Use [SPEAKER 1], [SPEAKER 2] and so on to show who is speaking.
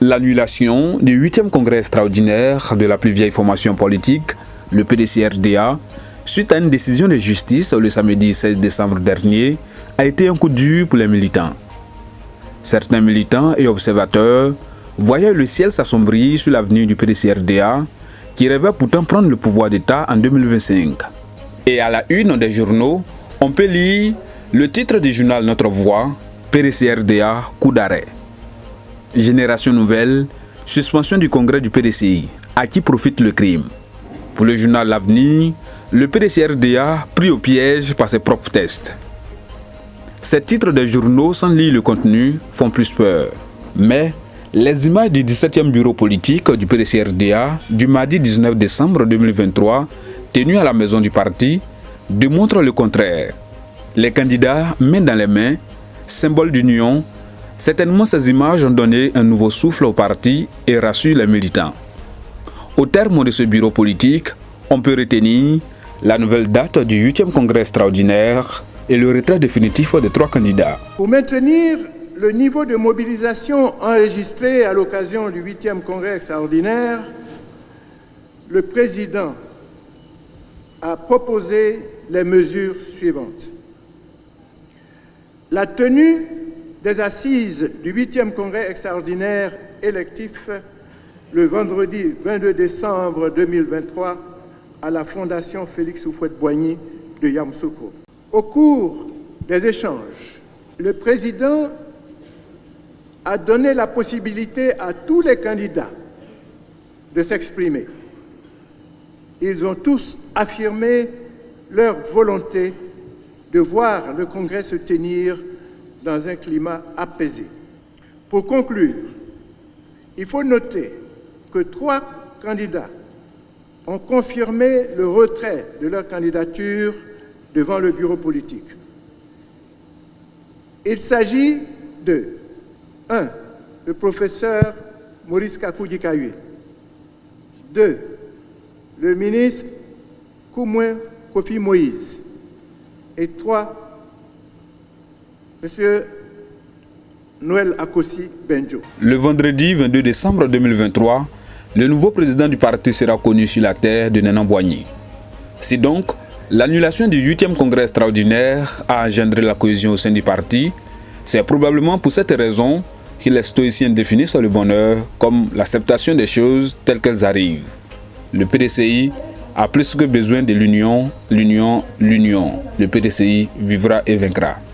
[SPEAKER 1] L'annulation du 8e congrès extraordinaire de la plus vieille formation politique, le PDCRDA, suite à une décision de justice le samedi 16 décembre dernier, a été un coup dur pour les militants. Certains militants et observateurs voyaient le ciel s'assombrir sur l'avenir du PDCRDA, qui rêvait pourtant prendre le pouvoir d'État en 2025. Et à la une des journaux, on peut lire le titre du journal Notre Voix, PDCRDA, coup d'arrêt. Génération nouvelle, suspension du congrès du PDCI, à qui profite le crime. Pour le journal L'Avenir, le PDCRDA pris au piège par ses propres tests. Ces titres des journaux, sans lire le contenu, font plus peur. Mais les images du 17e bureau politique du PDCRDA du mardi 19 décembre 2023, tenu à la maison du parti, démontrent le contraire. Les candidats, main dans les mains, symbole d'union. Certainement, ces images ont donné un nouveau souffle au parti et rassurent les militants. Au terme de ce bureau politique, on peut retenir la nouvelle date du 8e congrès extraordinaire et le retrait définitif des 3 candidats.
[SPEAKER 2] Pour maintenir le niveau de mobilisation enregistré à l'occasion du 8e congrès extraordinaire, le président a proposé les mesures suivantes. La tenue des assises du 8e congrès extraordinaire électif le vendredi 22 décembre 2023 à la Fondation Félix Houphouët-Boigny de Yamoussoukro. Au cours des échanges, le président a donné la possibilité à tous les candidats de s'exprimer. Ils ont tous affirmé leur volonté de voir le congrès se tenir dans un climat apaisé. Pour conclure, il faut noter que 3 candidats ont confirmé le retrait de leur candidature devant le bureau politique. Il s'agit de 1. Le professeur Maurice Kakou-Dikaye. 2. Le ministre Koumoun Kofi Moïse. Et 3. Monsieur Noël Akossi Benjo.
[SPEAKER 1] Le vendredi 22 décembre 2023, le nouveau président du parti sera connu sur la terre de Nénan Boigny. Si donc, l'annulation du 8e congrès extraordinaire a engendré la cohésion au sein du parti, c'est probablement pour cette raison que les stoïciens définissent le bonheur comme l'acceptation des choses telles qu'elles arrivent. Le PDCI a plus que besoin de l'union, l'union, l'union. Le PDCI vivra et vaincra.